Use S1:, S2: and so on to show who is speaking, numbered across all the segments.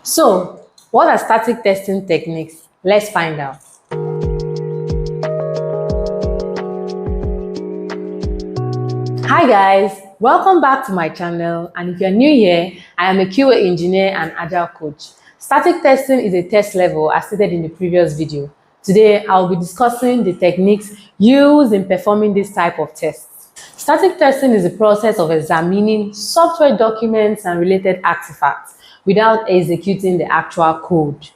S1: So, what are static testing techniques? Let's find out. Hi guys, welcome back to my channel, and if you're new here, I am a QA engineer and agile coach. Static testing is a test level as stated in the previous video. Today, I'll be discussing the techniques used in performing this type of tests. Static testing is the process of examining software documents and related artifacts without executing the actual code.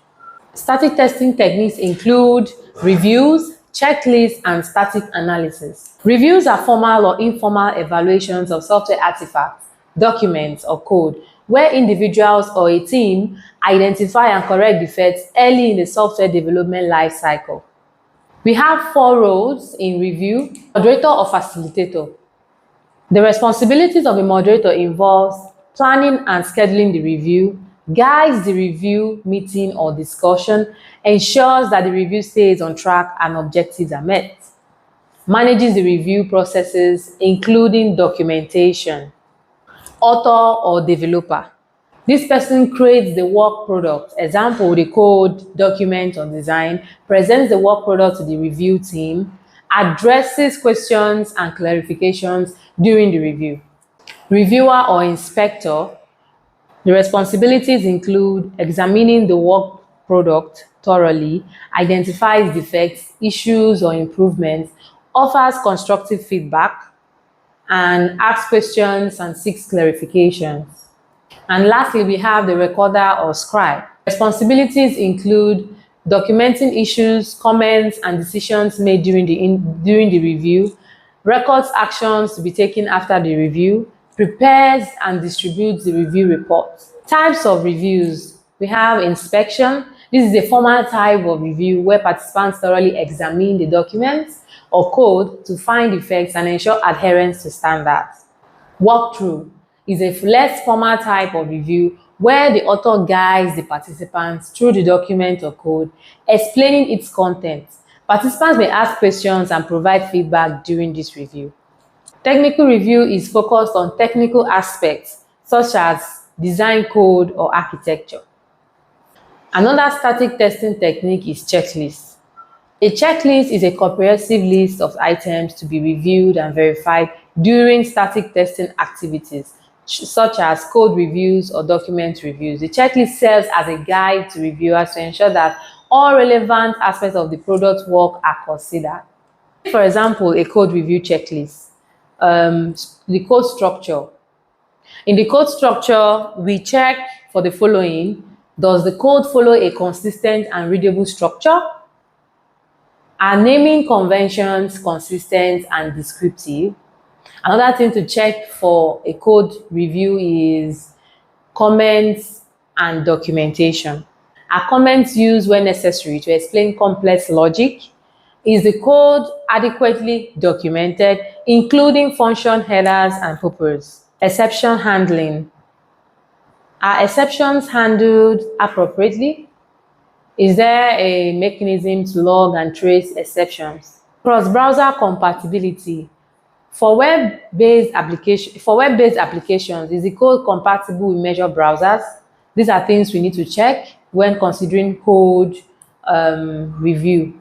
S1: Static testing techniques include reviews, checklists, and static analysis. Reviews are formal or informal evaluations of software artifacts, documents, or code, where individuals or a team identify and correct defects early in the software development life cycle. We have 4 roles in review: moderator or facilitator. The responsibilities of a moderator involves planning and scheduling the review, guides the review, meeting, or discussion, ensures that the review stays on track and objectives are met, manages the review processes, including documentation. Author or developer. This person creates the work product, example, the code, document, or design, presents the work product to the review team, addresses questions and clarifications during the review. Reviewer or inspector. The responsibilities include examining the work product thoroughly, identifies defects, issues, or improvements, offers constructive feedback, and asks questions and seeks clarifications. And lastly, we have the recorder or scribe. Responsibilities include documenting issues, comments, and decisions made during the review, records actions to be taken after the review, prepares and distributes the review report. Types of reviews. We have inspection. This is a formal type of review where participants thoroughly examine the documents or code to find defects and ensure adherence to standards. Walkthrough is a less formal type of review where the author guides the participants through the document or code, explaining its contents. Participants may ask questions and provide feedback during this review. Technical review is focused on technical aspects such as design, code, or architecture. Another static testing technique is checklist. A checklist is a comprehensive list of items to be reviewed and verified during static testing activities, such as code reviews or document reviews. The checklist serves as a guide to reviewers to ensure that all relevant aspects of the product work are considered. For example, a code review checklist. The code structure. In the code structure, we check for the following. Does the code follow a consistent and readable structure? Are naming conventions consistent and descriptive? Another thing to check for a code review is comments and documentation. Are comments used when necessary to explain complex logic? Is the code adequately documented, including function headers and purpose? Exception handling. Are exceptions handled appropriately? Is there a mechanism to log and trace exceptions? Cross-browser compatibility. For web-based applications, is the code compatible with major browsers? These are things we need to check when considering code review.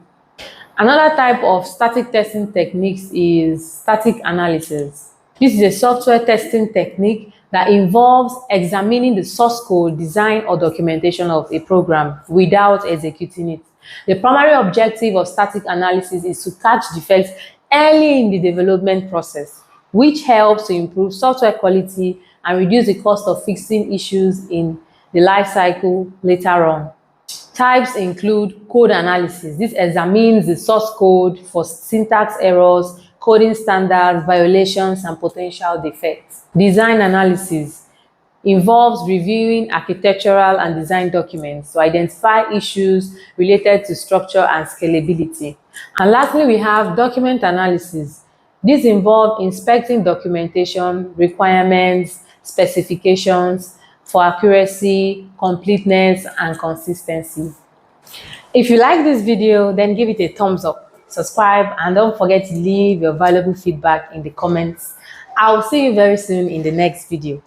S1: Another type of static testing techniques is static analysis. This is a software testing technique that involves examining the source code, design, or documentation of a program without executing it. The primary objective of static analysis is to catch defects early in the development process, which helps to improve software quality and reduce the cost of fixing issues in the life cycle later on. Types include code analysis. This examines the source code for syntax errors, coding standards, violations, and potential defects. Design analysis involves reviewing architectural and design documents to identify issues related to structure and scalability. And lastly, we have document analysis. This involves inspecting documentation, requirements, specifications for accuracy, completeness, and consistency. If you like this video, then give it a thumbs up, subscribe, and don't forget to leave your valuable feedback in the comments. I'll see you very soon in the next video.